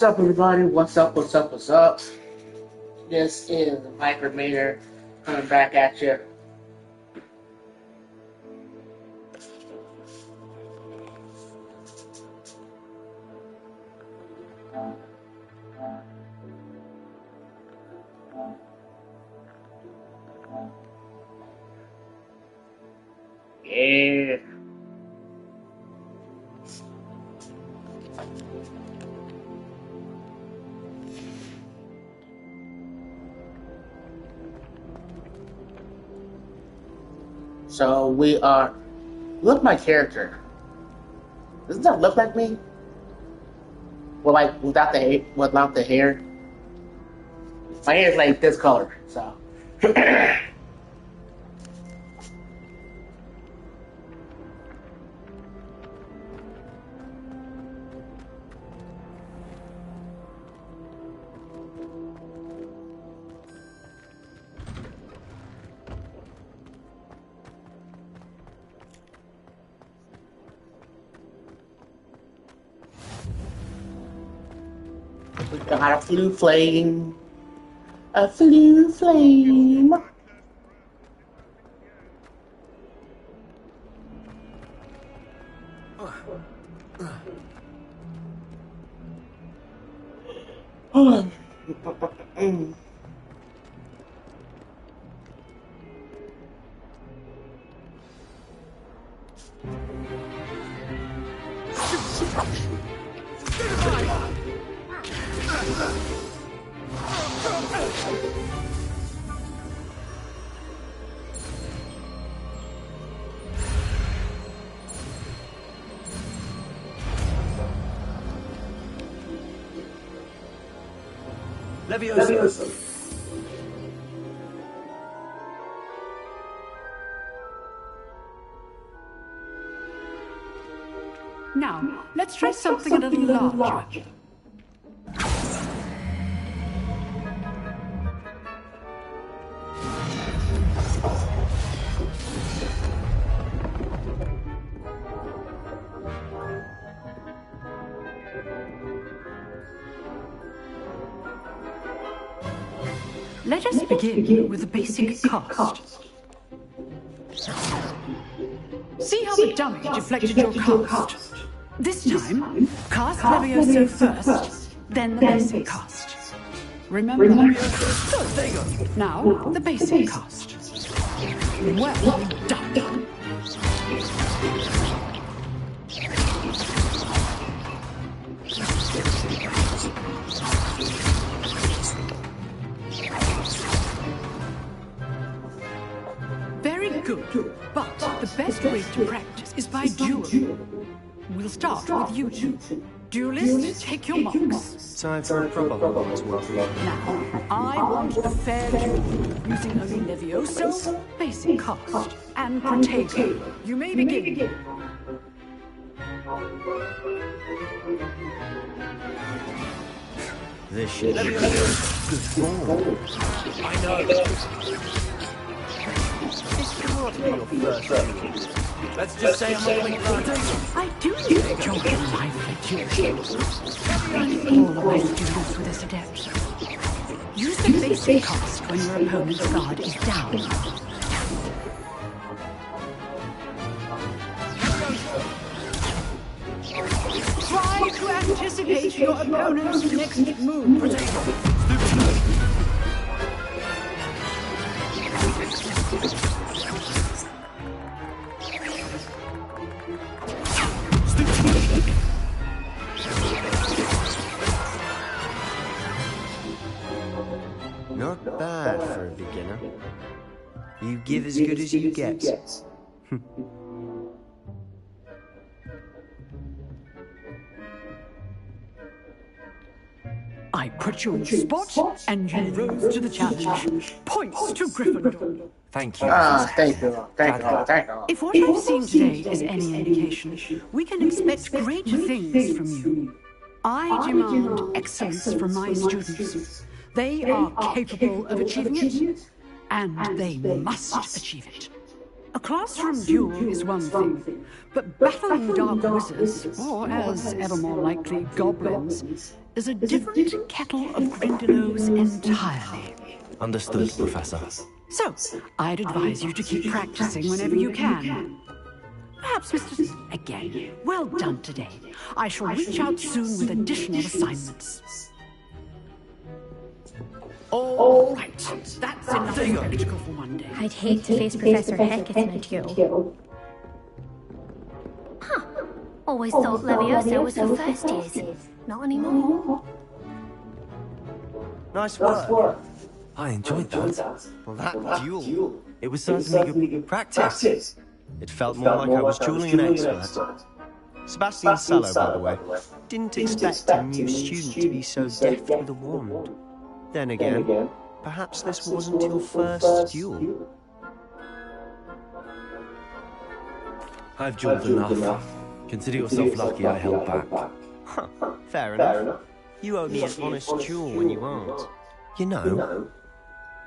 What's up, everybody? What's up? What's up? What's up? This is Micrometer coming back at you. Yeah. So we are. Look at my character. Doesn't that look like me? Well, like without the hair. My hair is like this color. So. We got a blue flame. A blue flame. Leviosa. Now, let's try something a little larger. Let us begin with the basic cast. See how the dummy deflected your cast? This time, cast Levioso first, then the basic cast. Remember? Good, there you go. Now, the basic cast. Well done. Very good, but the best way to practice is by duel. We'll start with you two. Duelists, take your marks. Time for a proper Hogwarts walk. Now, I want a fair duel, using only Levioso, basic cast, and Protego. You may begin. This should be good form. I know. This can't be your first duel. Let's just say I'm a weak Protego. I do enjoy lively duels. All of my students with this adept. Use the basic cast when your opponent's guard is down. Try to anticipate your opponent's next move, Protego. Not bad for a beginner. You give as good as you get. I put you in the spot, and you rose to the challenge. Points to Gryffindor. Thank you. Thank you. If what I've seen today is any indication, we can expect great things from you. I demand excellence from my students. They are capable of achieving it, and they must achieve it. A classroom duel is one thing, but battling dark wizards, or as ever more likely, goblins, is a different kettle of Grindylows entirely. Understood, Professor. So, I'd advise you to keep practicing whenever you can. Perhaps, Mr. Again, well done today. I shall reach out soon with additional assignments. All right, that's enough spectacle for one day. I'd hate to face Professor Hecat in a duel. Huh. Always thought Leviosa was for first years. Not anymore. Nice work. I enjoyed that. Well, that duel, it was certainly good practice. It felt more like I was dueling an expert. Sebastian Sallow, by the way, didn't expect a new student to be so deft with a wand. Then again, perhaps this wasn't your first duel. I've dueled enough. Consider yourself lucky I held back. Huh, fair enough. You owe me an honest duel when you aren't. You know,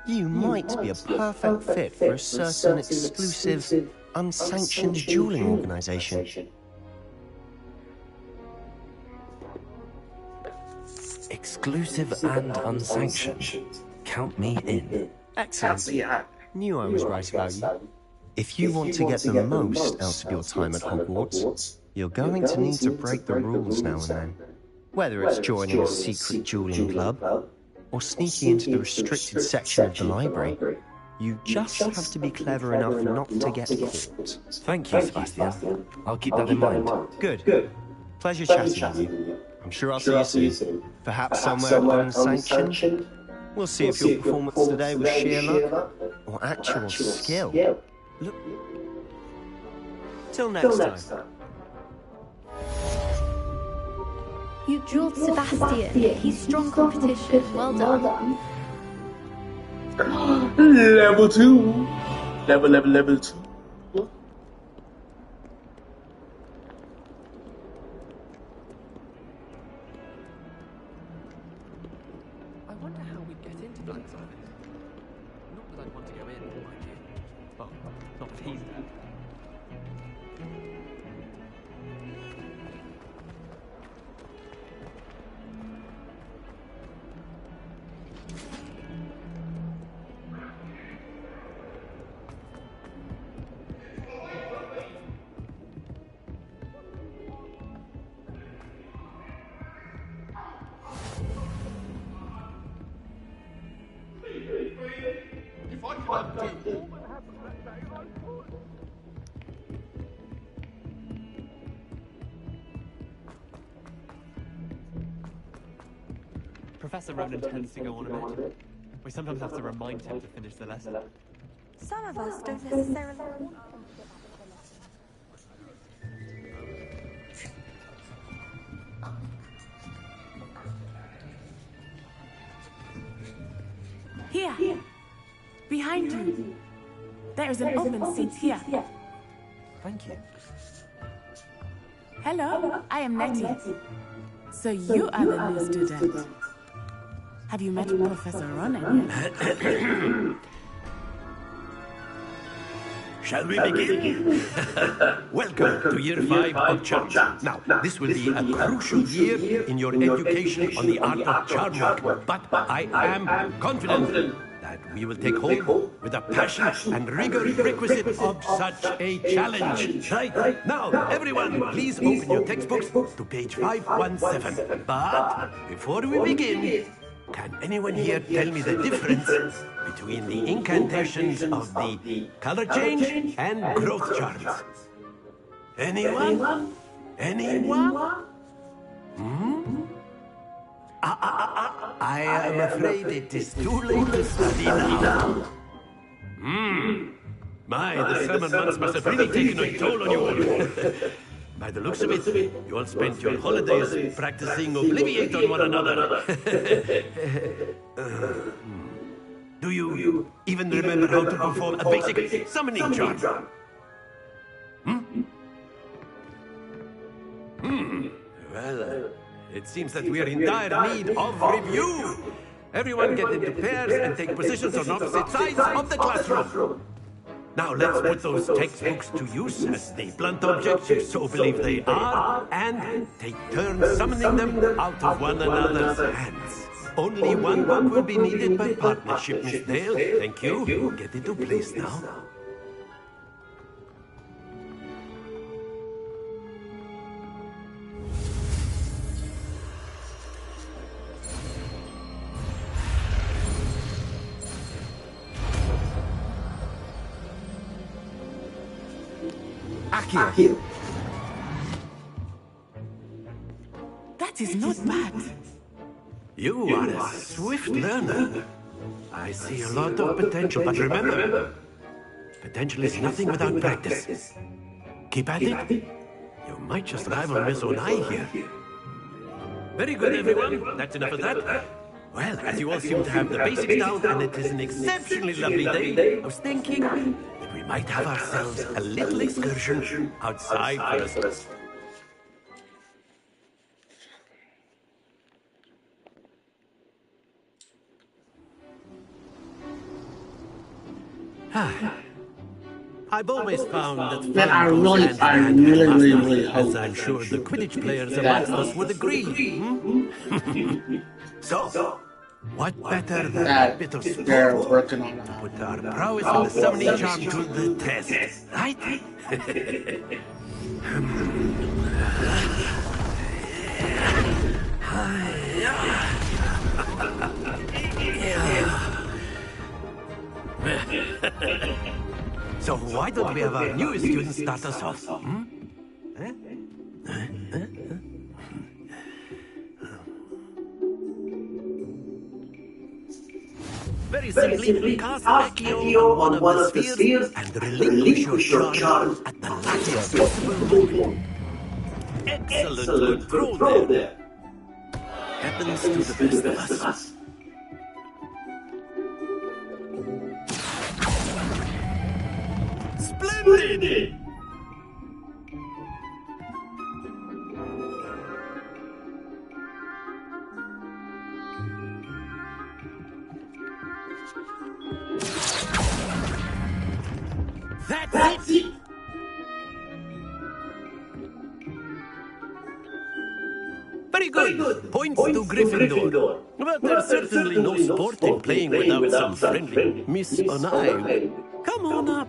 you might be a perfect fit for a certain exclusive, unsanctioned dueling organization. Exclusive and unsanctioned. Count me in. Excellent. Knew I was right about you. If you want to get the most out of your time at Hogwarts, you're going to need to break the rules now and then. Whether it's joining a secret dueling club, or sneaking into the restricted section of the library, you just have to be clever enough not to get caught. Thank you, Sebastian. I'll keep that in mind. Good. Pleasure chatting with you. I'm sure I'll see you soon. Perhaps somewhere unsanctioned. We'll see if your performance today was sheer luck or actual skill. Look. Till next time. You dueled Sebastian. He's strong competition. Well done. Level 2. Level 2. I wonder how we'd get into Black's office. Not that I'd want to go in, mind you. Well, not if he's there. Professor Ronan tends to go on a bit. We sometimes have to remind him to finish the lesson. Some of us don't necessarily want Here. Behind you. There is an open seat here. Thank you. Hello, I am Nettie. So you are the new student. Have you met Professor Ronan yet? Shall we begin? Welcome to Year 5 of Charm. Now, this will be a crucial year in your education on the art of charm work, but I am confident that we will take hold with the passion and rigor requisite of such a challenge. Right? Now, everyone, please open your textbooks to page 517. But before we begin, can anyone here tell me the difference between the incantations of the color change and growth charms? Anyone? Anyone? I am afraid it is too late to study now. My, the summer months must have really taken a toll on you all. By the looks of it, you all spent your holidays practicing Obliviate on one another. Do you even remember how to perform a basic summoning charm? Well, it seems that we are in dire need of review. Everyone get into pairs and take positions on opposite sides of the classroom. Now let's put those textbooks to use as the blunt objects you so believe they are, and take turns summoning them out of one another's hands. Only one book will be needed by partnership, Miss Dale. Thank you. Get into place now. Akio. That is not bad. You are a swift learner. I see a lot of potential, but remember, potential is nothing without practice. Keep at it. You might just rival Miss Onai here. Very good, everyone. That's enough of that. Well, as you all seem to have the basics down, and it is an exceptionally lovely day, I was thinking that we might have ourselves a little excursion outside for us. I've always found that Man, I fun goes really hand in hand, really hope as I'm sure the Quidditch players amongst us would agree. So, what better than a bit of they're sport working on to put our prowess in the summoning charm to the test, right? So why don't we have our newest student start us off? Very simply, cast Accio on one of the spheres and relinquish your charm at the last possible moment. Excellent control there. Happens to the best of us. Splendid! That's it! Very good. Points to Gryffindor. But there's certainly no sport in playing without some friendly Miss Onai. Come on up.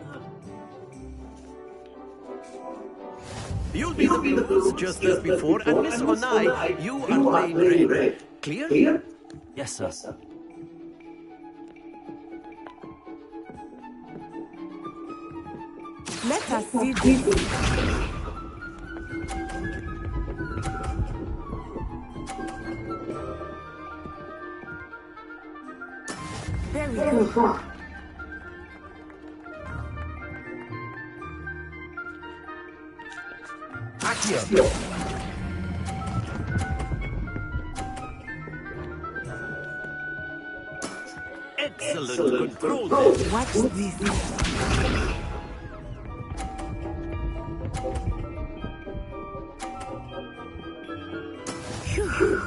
You'll be the blues just as before, and Miss Onai, you are playing red. Clear? Yes, sir. Let us see this. There we go. Akio. Excellent control there. Watch this. Phew.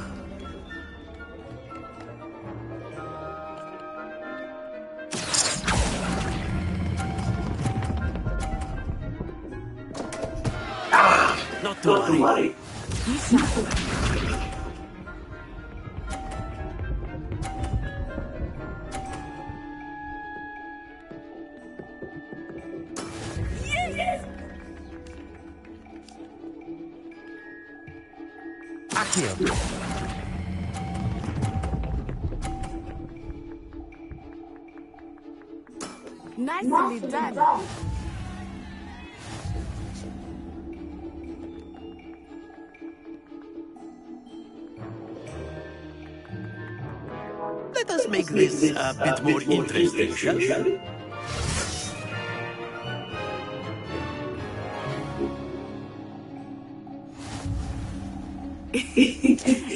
Not to worry. Akio. Nicely done. Let us make this a bit more interesting, shall we?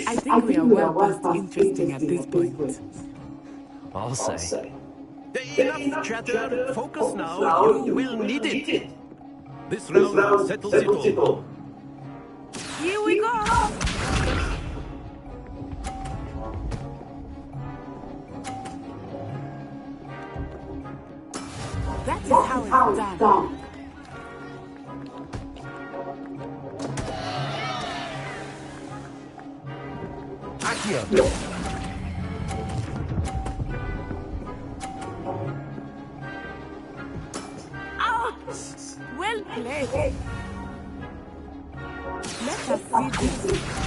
I think we are well past interesting at this point. I'll say. Enough chatter. Focus now. You will need it. This round settles it all. Here we go. That is how it's done. Accio! Ouch! Well played. Let us see this.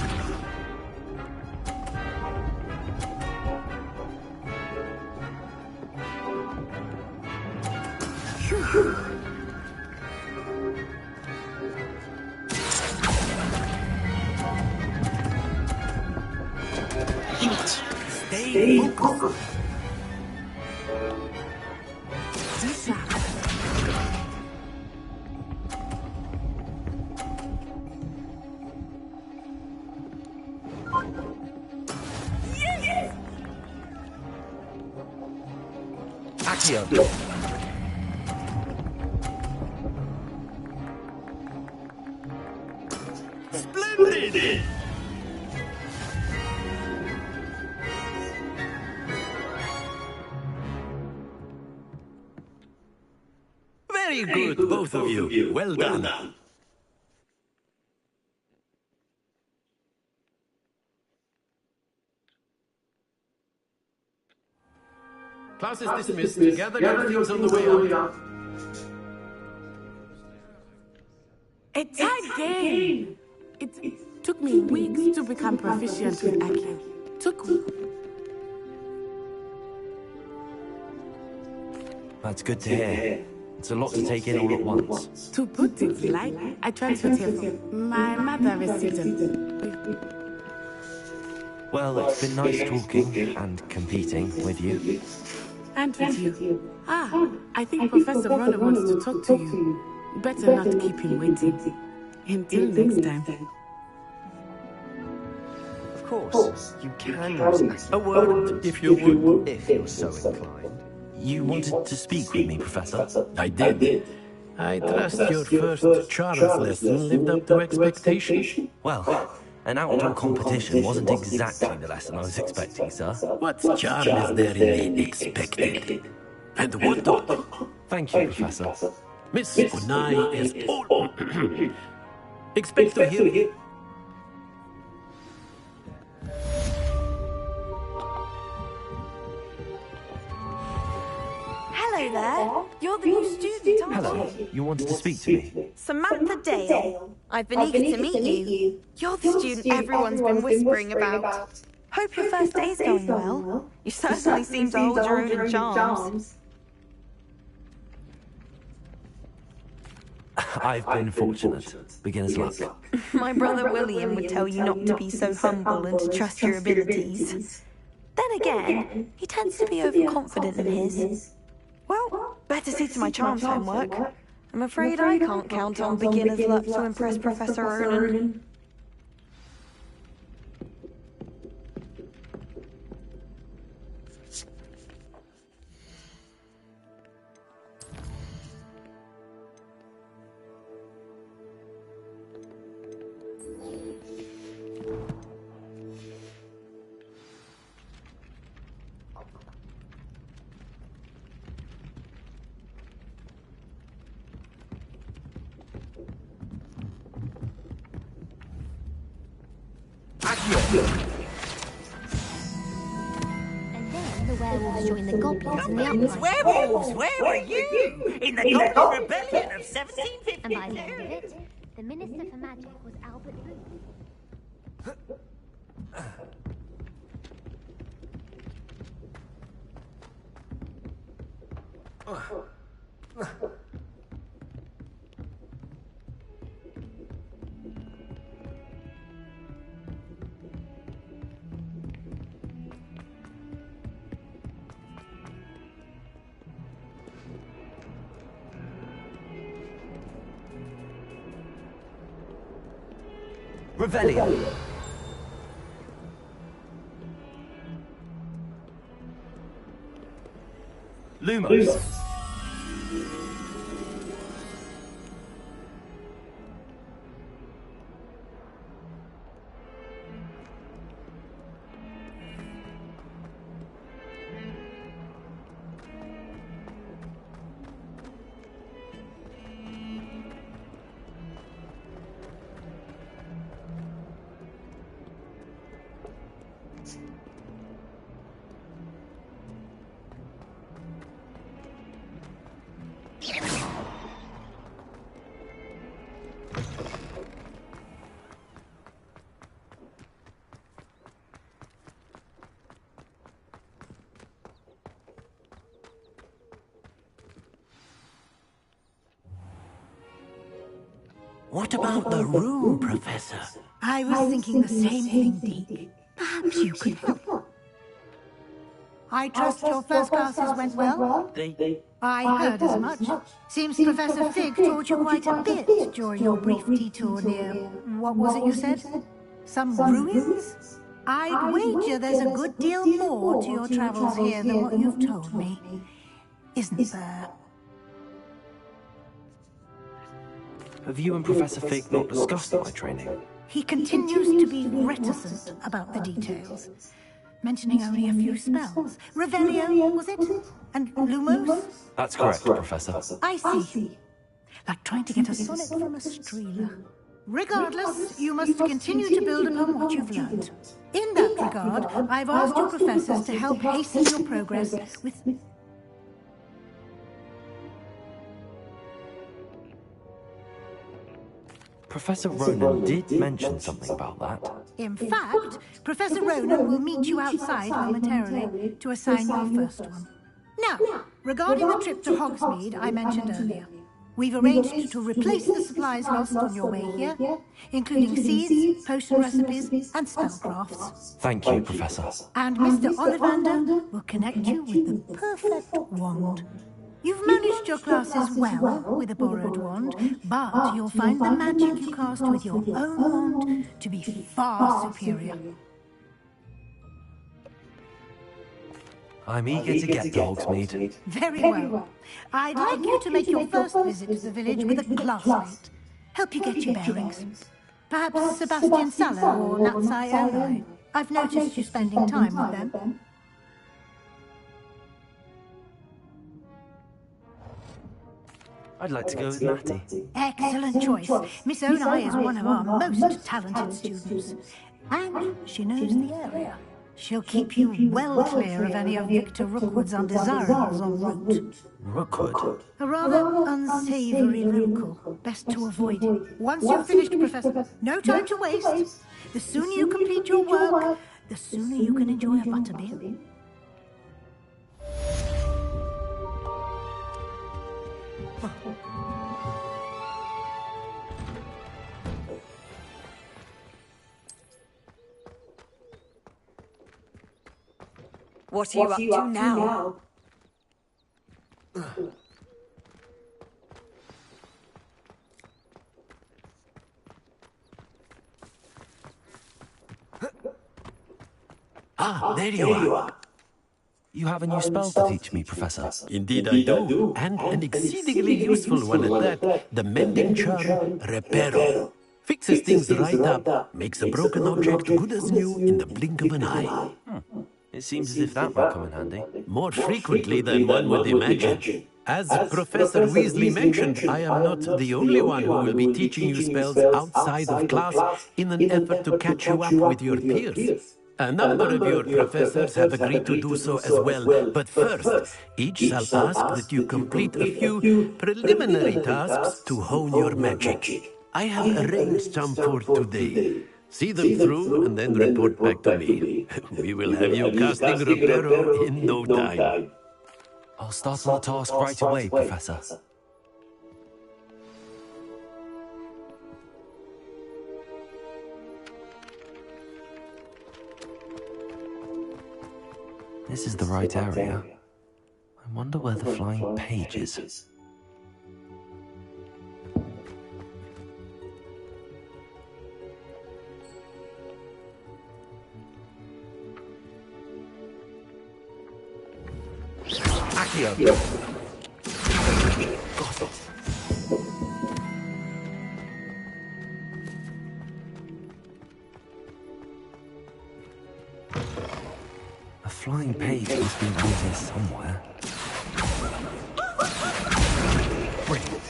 Stay focused. Accio! Splendid! Very good, both of you. Well done. Class is dismissed. Gather your things on the way out. A tight game. It took me weeks to become proficient with Accio. That's good to hear. It's a lot to take in all at once. To put it lightly, I transferred here from my mother resident. Well, it's been nice talking and competing with you. And with you. I think Professor Runner wants to talk to you. Better not keep him waiting. Until next time. Of course, you can use A word, if you would. if you're so inclined. You wanted to speak with me, Professor? I did. I trust your first charms lesson lived up to expectation. Well, an outdoor competition wasn't exactly the lesson I was expecting, sir. What charm is there in the expected? And what not? Thank you, Professor. Miss Unai is all... Expect to hear... Hello there. You're the new student, aren't Hello, you? you wanted to speak to me? Samantha Dale. I've been eager to meet you. You're the student everyone's been whispering about. Hope your first day's going well. You certainly seem to hold your own in charms. I've been fortunate. Beginner's luck. My brother William would tell you not to be so humble and to trust your abilities. Then again, he tends to be overconfident in his. Well, better see to my charms homework. I'm afraid I can't count on beginner's luck to impress Professor Ronan. And then the werewolves joined the goblins in the uprising. Werewolves, where were you? In the Goblin Rebellion of And by the end of 1752? it, the Minister for Magic was Albert Booth. Revelio. Lumos. What about the room, Professor? I was thinking the same thing, Deke. Perhaps you could help. I trust your first classes went well? I heard as much. Seems Professor Fig taught you quite a bit during your brief detour near... what was it you said? Some ruins? I'd wager there's a good deal more to your travels here than what you've told me. Isn't there? Have you and Professor Fig not discussed my training? He continues to be reticent about the details, mentioning only a few spells. Revelio, was it? And Lumos? That's correct, Professor. I see. Like trying to get a sonnet from a streeler. Regardless, you must continue to build upon what you've learned. In that regard, I've asked your professors to help hasten your progress with... Professor Ronan did mention something about that. In fact, Professor Ronan will meet you outside momentarily to assign your first one. Now, regarding the trip to Hogsmeade I mentioned earlier, we've arranged to replace the supplies lost on your way here, including seeds, potion recipes, and spellcrafts. Thank you, Professor. And Mr. Ollivander will connect you with the perfect wand. You've managed your classes well with a borrowed wand, but you'll find the magic you cast with your own wand to be far superior. I'm eager to get to Hogsmeade. Very well. I'd like you to make your first visit to the village with a classmate. Help you get your bearings. Perhaps Sebastian Sala or Natsai Onai. I've noticed you spending time with them. I'd like to go with Natty. Excellent choice. Miss Onai is one of our most talented students. And she knows the area. She'll keep you well clear of any of Victor Rookwood's undesirables en route. Rookwood? A rather unsavoury local. Best to avoid. Once you've finished, Professor, no time to waste. The sooner you complete your work, the sooner you can enjoy a butterbeer. What are you up to now? Ah, there you are. You have a new spell to teach me, Professor. Indeed I do, and an exceedingly useful one at that. The mending charm, Reparo. Fixes things right up, makes a broken object good as new in the blink of an eye. It seems as if that might come in handy. More frequently than one would imagine. As Professor Weasley mentioned, I am not the only one who will be teaching you spells outside of class in an effort to catch you up with your peers. A number of your professors have agreed to do so as well, but first, each shall ask that you complete a few preliminary tasks to hone your magic. I have arranged some for today. See them through and then report back to me. We will have you casting Reparo in no time. I'll start on the task right away, Professor. This is the right area. I wonder where the flying page is. Accio. A flying page must be around here somewhere. Brilliant.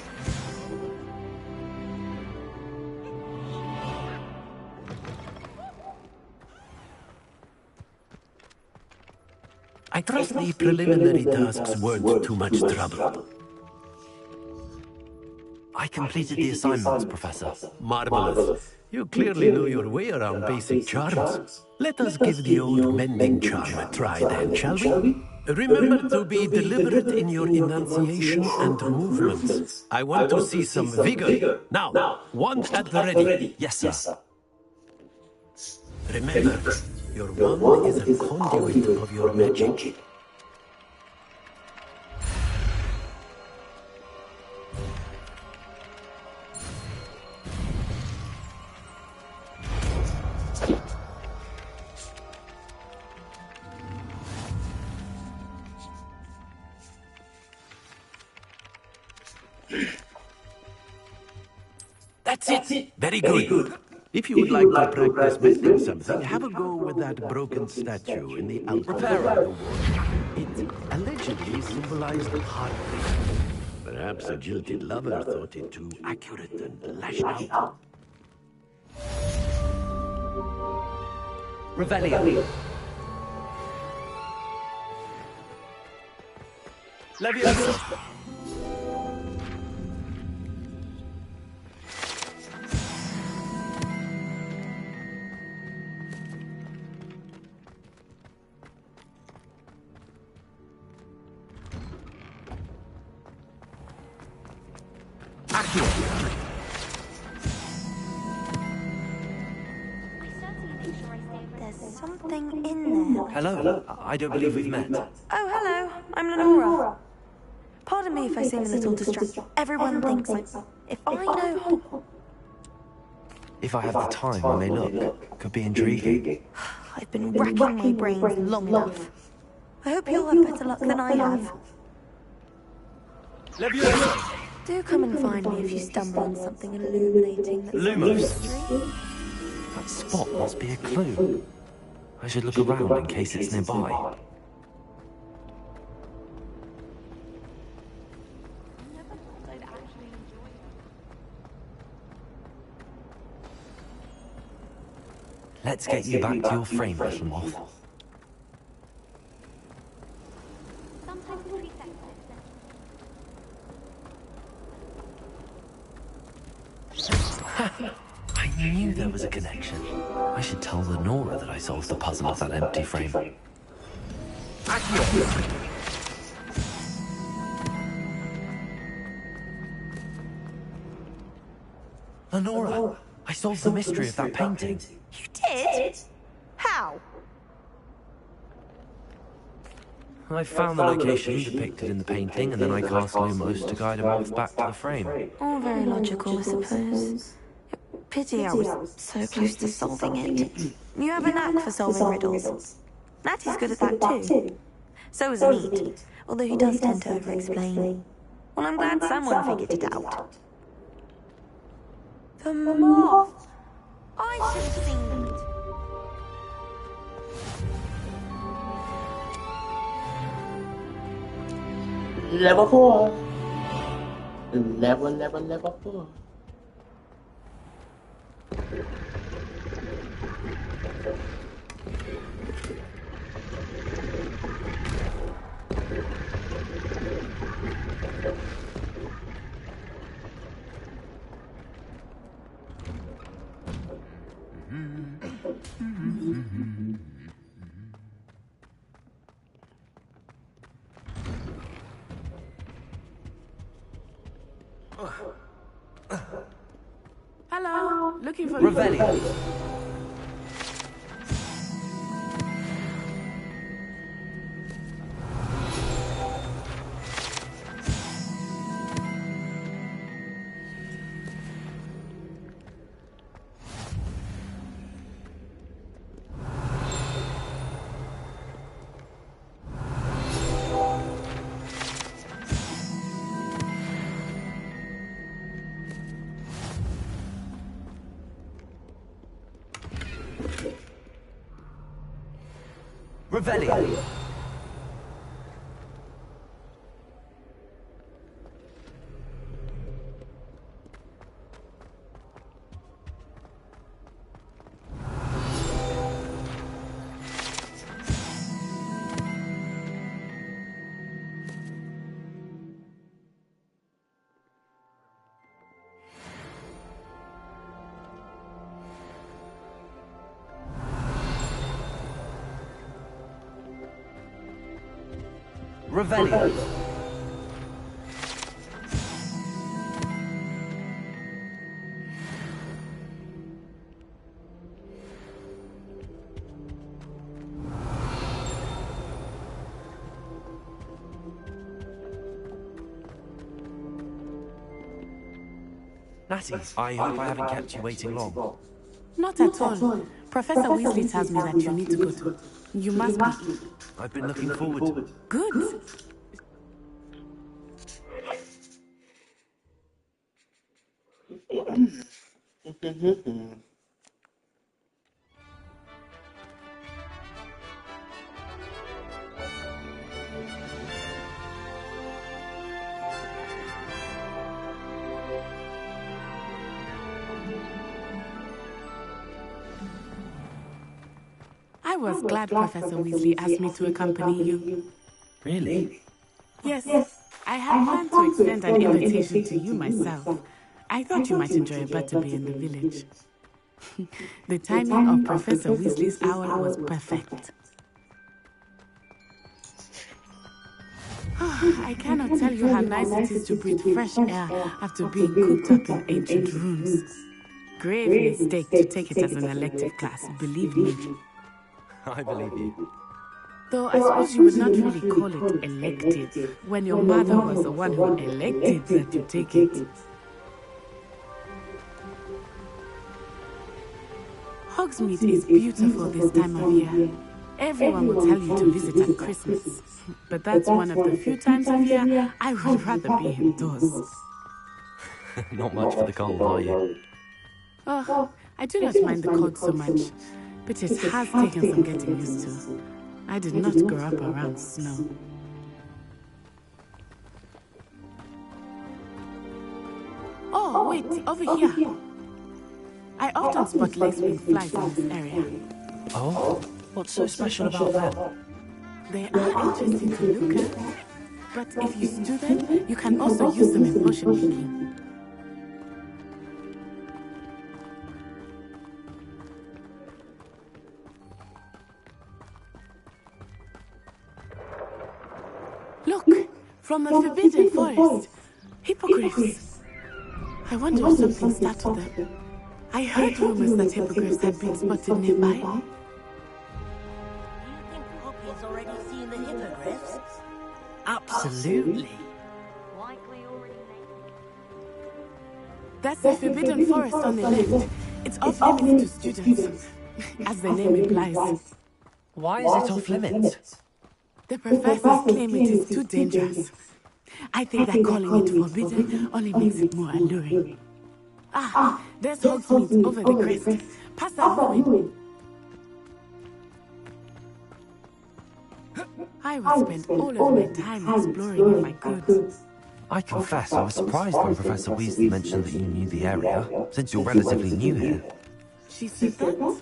I trust the preliminary tasks weren't too much trouble. I completed the assignments, Professor. Marvelous. You clearly know your way around basic charms. Let us give the old mending charm a try then, shall we? Remember to be deliberate in your enunciation and movements. I want to see some vigor. Now, wand at the ready. Yes, sir. Remember, your wand is a conduit of your magic. That's it. Very good. If you would like to practice mending something, have a go with that broken statue in the altar by the wall. It allegedly symbolized heartbreak. Perhaps a jilted lover thought it too accurate and lashed out. Revelio. Leviosa. There's something in there. Hello. I don't believe we've met. Oh, hello. I'm Lenora. Pardon me if I seem a little distracted. Everyone thinks if I know... If I have the time, I may look. Could be intriguing. I've been racking my brains long enough. I hope you'll have better luck than I have. Leviosa. Do come and find me if you stumble on something illuminating that's Lumos. mystery. That spot must be a clue. I should look around in case it's nearby. Let's get you back to your frame, little moth. I knew there was a connection. I should tell Lenora that I solved the puzzle of that empty frame. Lenora, I solved the mystery of that painting. You did? How? I found the location depicted in the painting, and then I cast Lumos to guide a moth back to the frame. All very logical, I suppose. Pity I was so close to solving it. You have a knack for solving riddles. Natty's good at that too. So is Mead, although he does tend to over-explain. Well, I'm glad someone figured it out. The moth! I should have seen that. Level 4. Level 4. Hello, looking for Revelio. Revelio. Revelio. Natty, I hope I haven't kept you waiting long. Not at all. Professor Weasley tells me that you need to go to. You must be. I've been looking forward to it. Good. I was glad Professor Weasley asked me to accompany you. Really? Yes, I had planned to extend an invitation to you myself. I thought you might enjoy a butterbeer in the village. The timing of Professor Weasley's owl was perfect. I cannot tell you how nice it is to breathe fresh air after being cooped up in ancient rooms. Grave mistake to take it as an elective class, believe me. I believe you. Though I suppose you would not really call it elective when your mother was the one who elected that you take it. Hogsmeade is beautiful this time of year. Everyone will tell you to visit at Christmas, but that's one of the few times of year I would rather be indoors. Not much for the cold, are you? Oh, I do not mind the cold so much, but it has taken some getting used to. I did not grow up around snow. Oh, wait, over here. I often spot lacewing flies in this area. Oh? What's so special about them? They are interesting to look at, but if you stew them, you can also use them in potion making. Look, from the Forbidden Forest. Hippogriffs. I wonder if something startled them. I heard rumors that hippogriffs had been spotted nearby. Do you think Poppy's already seen the hippogriffs? Absolutely. Likely already made. That's the Forbidden Forest on the left. It's off limits to students, as the name implies. Why is it off limits? The professors claim it is too dangerous. I think that calling it forbidden only makes it more alluring. Ah, there's Hogsmeade over the crest. Past that ruin. I would spend all of my time exploring if I could. I confess I was surprised when Professor Weasley mentioned that you knew the area, since you're relatively new here. She said that?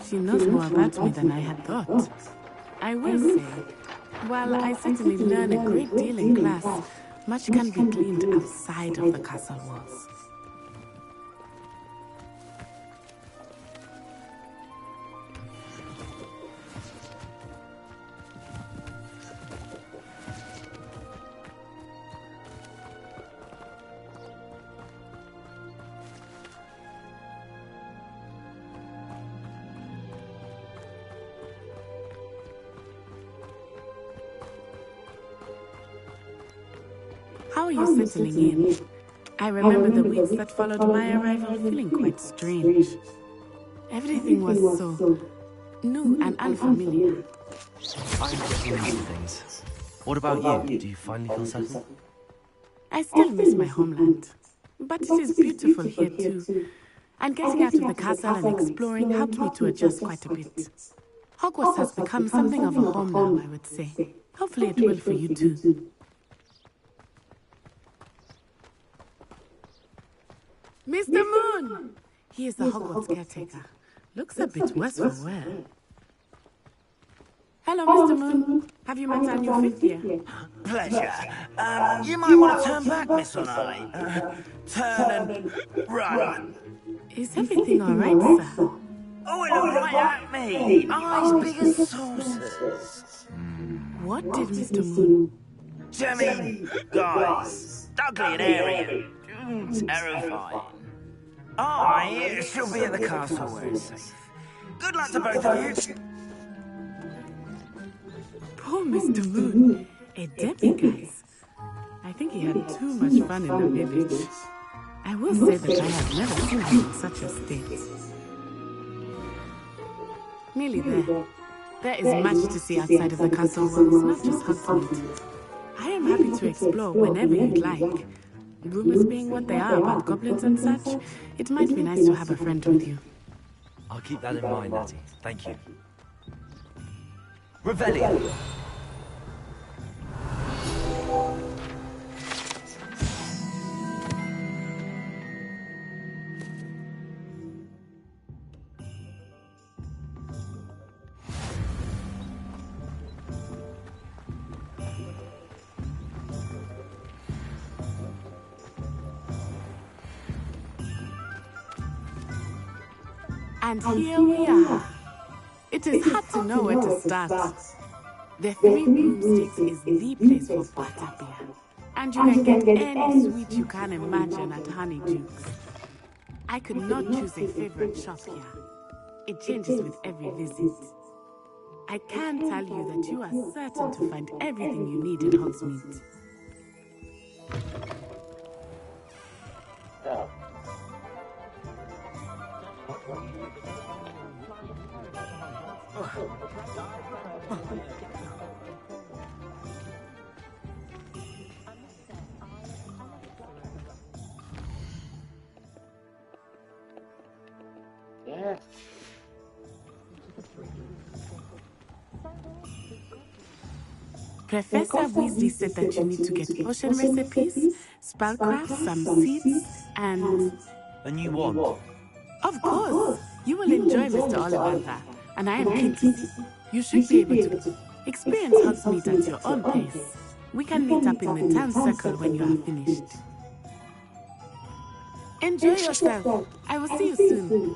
She knows more about me than I had thought. I will say, while I certainly learn a great deal in class, much can be gleaned outside of the castle walls. How are you settling in? I remember the weeks that followed my arrival feeling quite strange. Everything was so new and unfamiliar. I'm getting used to things. What about you? Do you finally feel settled? I still miss my homeland, but it is beautiful here too. And getting out of the castle and exploring helped me to adjust quite a bit. Hogwarts has become something of a home now, I would say. Hopefully it will for you too. Mr. Moon! He is the Hogwarts caretaker. Looks a bit worse for wear. Hello, Mr. Moon. Have you met our new fifth year? Pleasure. You might want to turn back, Miss Onai. Turn and run. Is everything all right, sir? Oh, it looked right at me. Eyes big as saucers. What did Mr. Moon? Jimmy, guys, ugly and hairy and terrifying. I shall be at the castle where it's safe. Good luck to both of you. Poor Mr. Moon. A Debbie, guys. I think he had too much fun in the village. I will say that I have never seen him in such a state. Nearly there. There is much to see outside of the castle walls, not just Hogsmeade. I am happy to explore whenever you'd like. Rumors being what they are about goblins and such, it might be nice to have a friend with you. I'll keep that in mind, Natty. Thank you. Revelio! And here we are. It is hard to know where to start. The Three Broomsticks is the place for butterbeer. And you can get any sweet you can imagine at Honeydukes. I could not choose a favorite shop here. It changes with every visit. I can tell you that you are certain to find everything you need in Hogsmeade. Yeah. Professor Weasley said that you need to get potion recipes, spellcraft, some seeds, and... A new wand. Of course! You will enjoy Mr. Ollivander, and I am keen to see. You should be able to experience Hogsmeade at your own pace. We can meet up in the town circle when you are finished. Enjoy yourself. I will see you soon.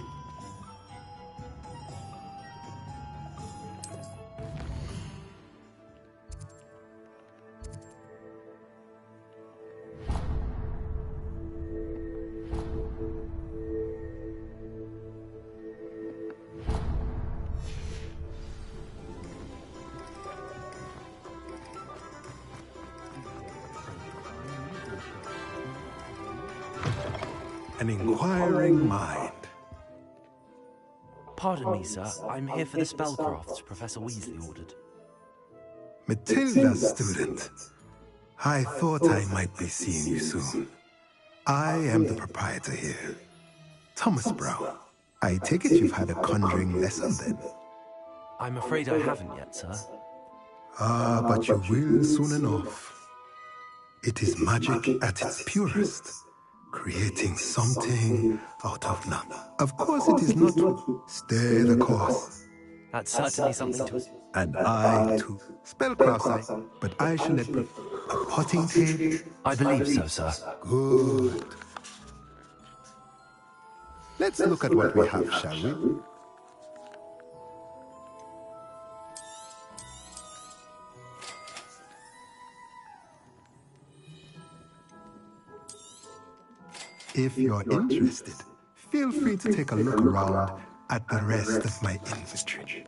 An inquiring mind. Pardon me, sir. I'm here for the spellcrafts Professor Weasley ordered. Matilda, student. I thought I might be seeing you soon. I am the proprietor here. Thomas Brown. I take it you've had a conjuring lesson then? I'm afraid I haven't yet, sir. Ah, but you will soon enough. It is magic at its purest, creating something out of nothing. Of course it is not stay the course. That's certainly something to... And I too. Spellcrafts, but I shall let a potting table. I believe so, sir. Good. Let's look at what we have, shall we? If you're interested, feel free to take a look around at the rest of my inventory.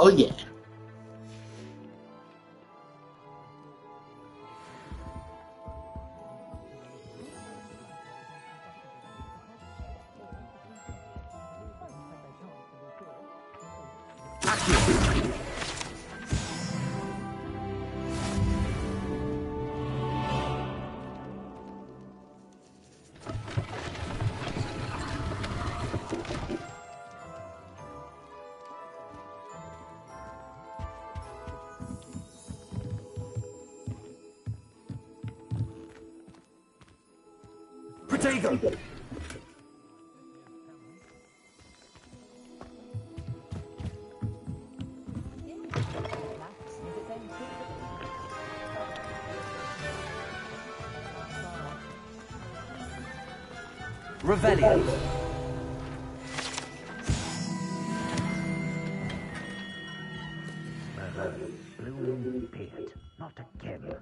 Oh yeah. Protego! Revelio. Blue beard. Not again.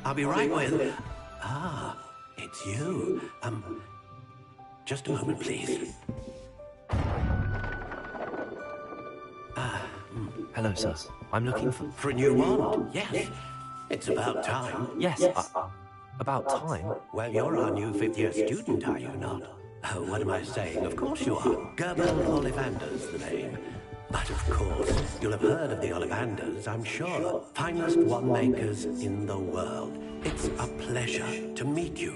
I'll be right with... Ah, it's you. Just a moment, please. Hello, sir. I'm looking for... For a new wand? Yes. It's about time. Yes, about time. Well, you're our new fifth-year student, are you not? Oh, what am I saying? Of course you are. Gerben Ollivander's the name. But of course, you'll have heard of the Ollivanders, I'm sure. Finest wand makers in the world. It's a pleasure to meet you.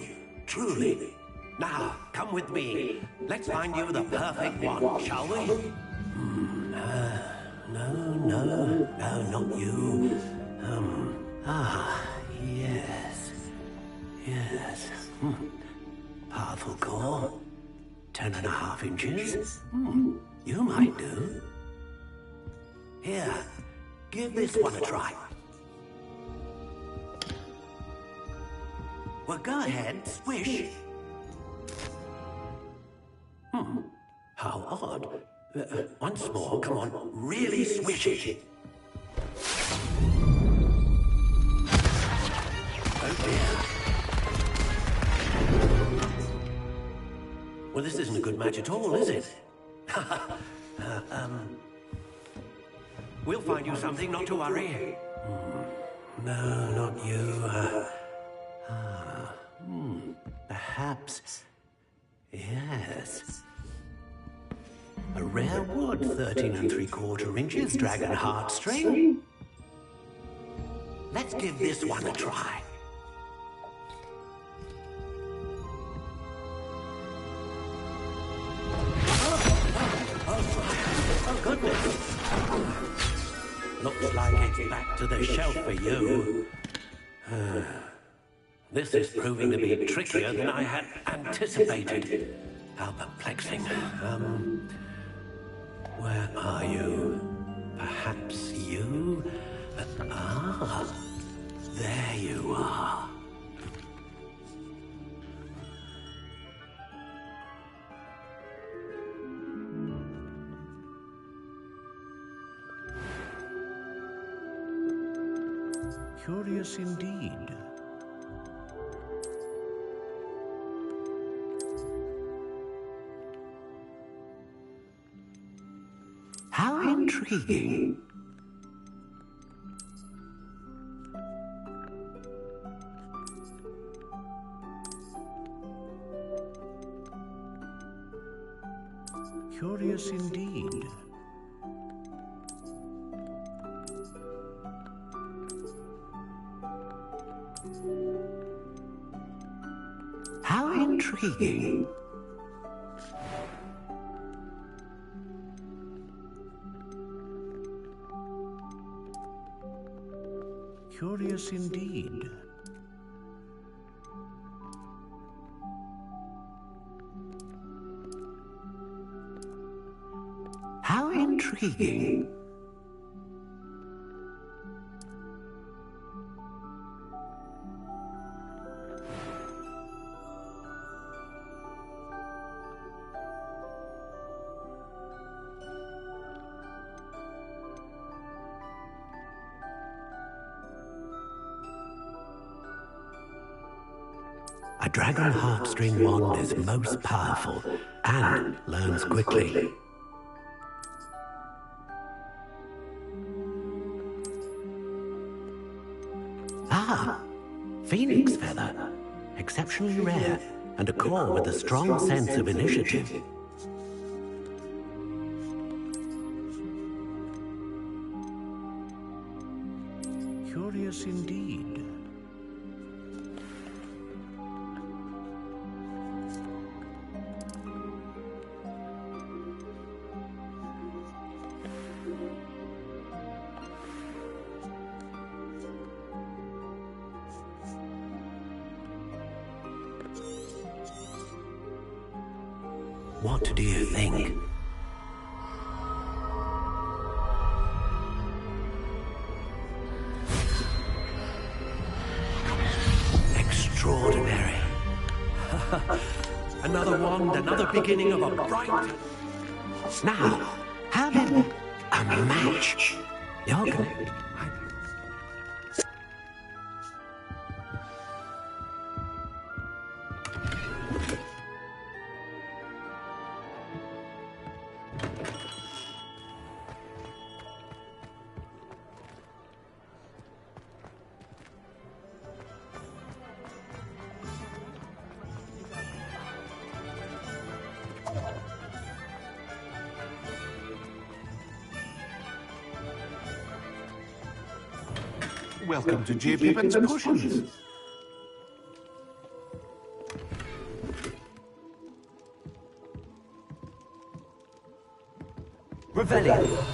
Truly. Now, come with me. Let's find you the perfect wand, shall we? No, not you. Yes. Powerful core. 10.5 inches. You might do. Here, give this one a try. Well, go ahead, swish. How odd. Once more, come on, really swish it. Oh dear. Well, this isn't a good match at all, is it? We'll find you something, not to worry. No, not you. Perhaps. Yes. A rare wood, 13 3/4 inches, dragon heartstring. Let's give this one a try. Oh, goodness. Looks like it's back to the shelf for you. This is proving to be trickier than I had anticipated. How perplexing. Where are you? Perhaps you? There you are. Curious indeed. How intriguing. Curious indeed. How intriguing. Curious indeed. How intriguing. A dragon heartstring wand is most powerful and learns quickly. Ah, phoenix feather. Exceptionally rare, and a core with a strong sense of initiative. Curious indeed. What do you think? Extraordinary. Another wand, another beginning of a bright... Now, how did... A match? You're correct. Welcome to J. Pippin's Potions. Revelio.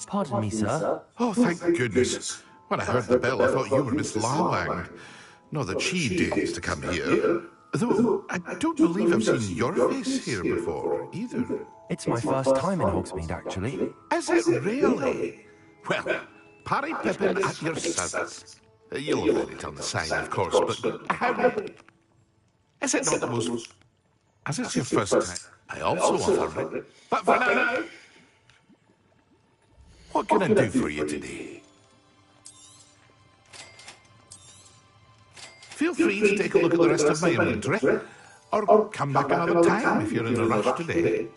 Pardon me, sir. Oh, thank goodness. When I heard the bell, I thought you were Miss Lawang. Not that she dares to come here. Though, I don't believe I've seen your face here before, either. It's my first time in Hogsmeade, actually. Is it really? Well, Parry Pippin at your service. You'll have read it on the sign, of course, but how... Is it not the most... As it's your first time, I also offer it. But for now... What can I do for you today? Feel free to take a look at the rest of my inventory, or come back another time if you're in a rush today.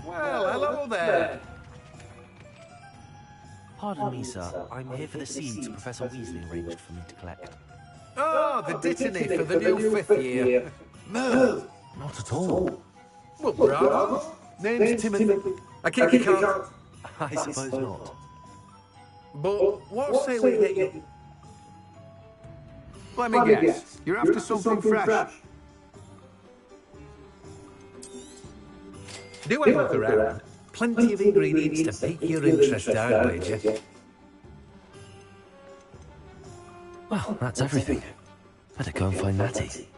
Well, hello there. Pardon me, sir. I'm here for the seeds Professor Weasley arranged for me to collect. Oh, the dittany for the new fifth year. No, not at all. Well, bravo. Name's Timothy. I think you can't... I suppose not. But what say we get you... Let me guess. You're after something fresh. Do have a look around. Plenty of ingredients to pique your interest, I'd wager. Well, that's everything. Better go and find Natty.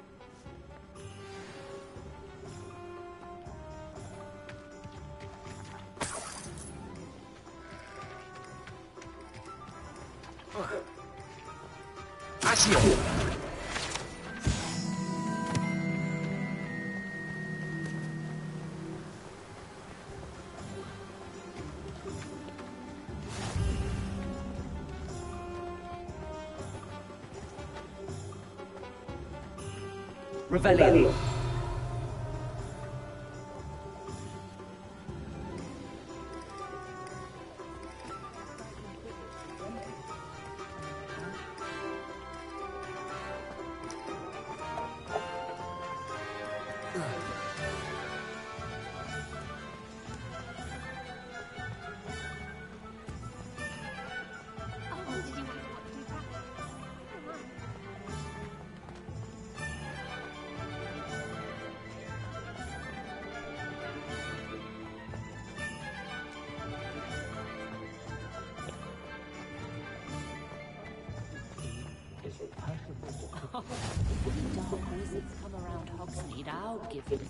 Accio! Revelio. Wizards come around Hogsmeade, I'll give them.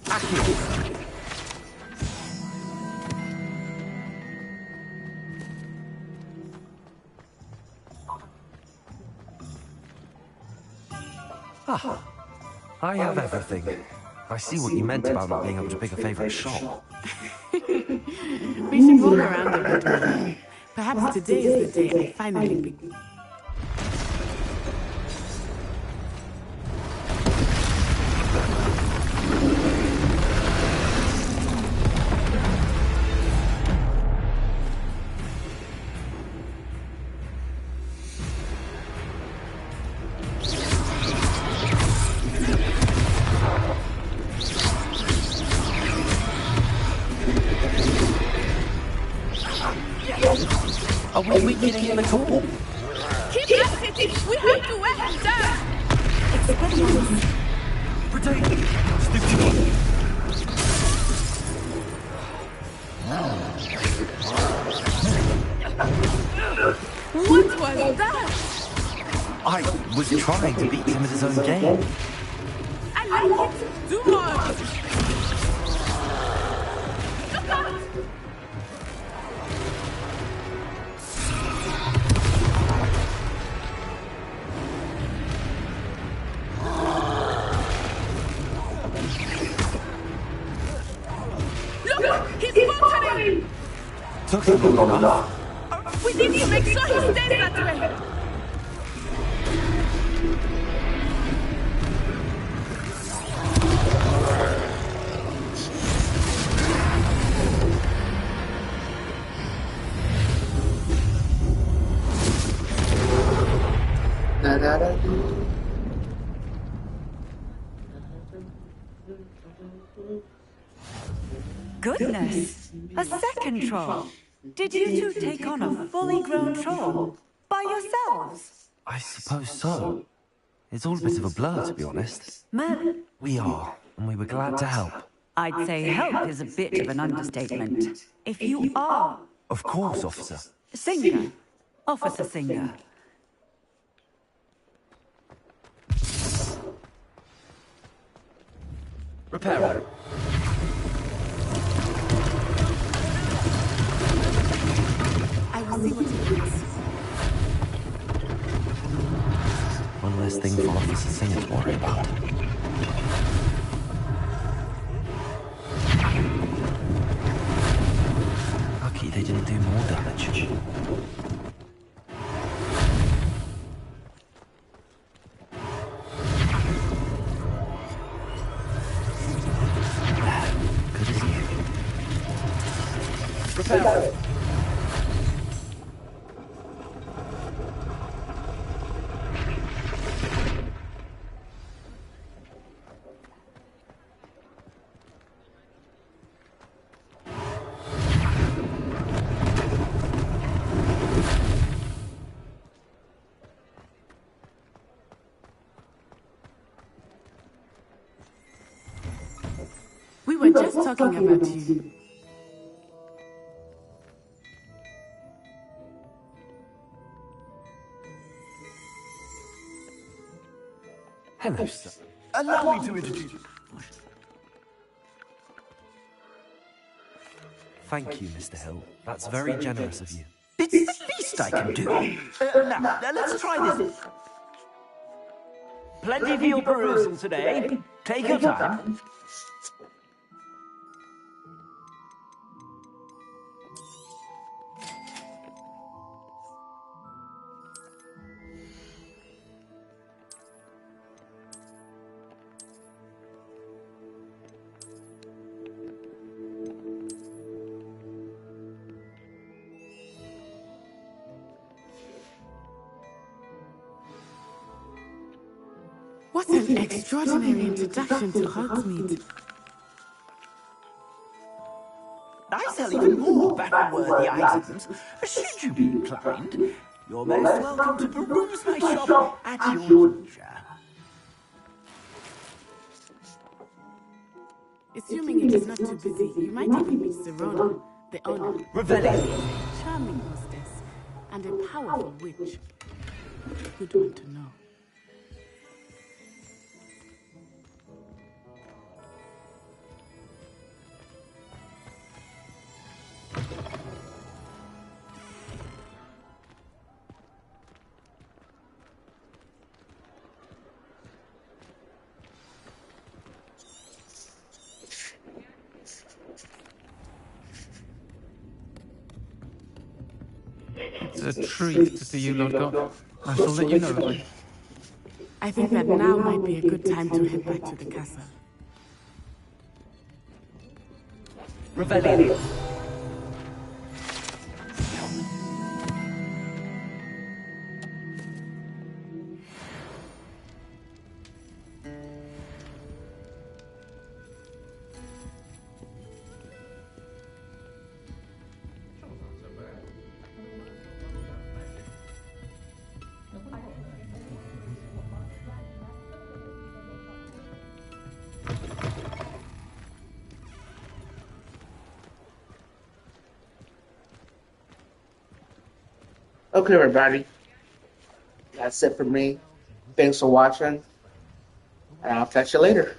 Ah, I have everything. I see what you meant about not being able to pick a favourite shop. We should walk around a bit more. Perhaps today is the day I finally begin. Are we weakening him at all? Keep at it! We have to wear him down! Expeditions! Protect! Stick together! What was that? I was trying to beat him at his own game. I like it! Do more! Look out! Took him long enough. We need to make sure he stays that way. Goodness! A second troll! Did you two take on a fully grown troll? By yourselves? I suppose so. It's all a bit of a blur, to be honest. Man, We are, and we were glad to help. I'd say help is a bit of an understatement. If you are... Of course, officer. Singer. Officer Singer. Repairer. I will see what he wants. One less thing for Officer Singer to worry about. Lucky they didn't do more damage. Good as new. Repairer. We were just talking about you. Hello, sir. Allow me to introduce you. Thank you, Mr. Hill. That's very generous of you. It's the least I can do. Now, let's try this. Plenty for your perusal today. Take your time. What an extraordinary introduction to Hogsmeade. I sell even more battle-worthy items. Should you be inclined, you're most welcome to peruse my shop at your leisure. Assuming it is not too busy, you might even meet Serona, the owner. Revelio. A charming hostess and a powerful witch. Good one to know. It's a treat to see you, Lord God. I shall let you know. I think that now might be a good time to head back to the castle. Revelio. Okay, everybody. That's it for me. Thanks for watching, and I'll catch you later.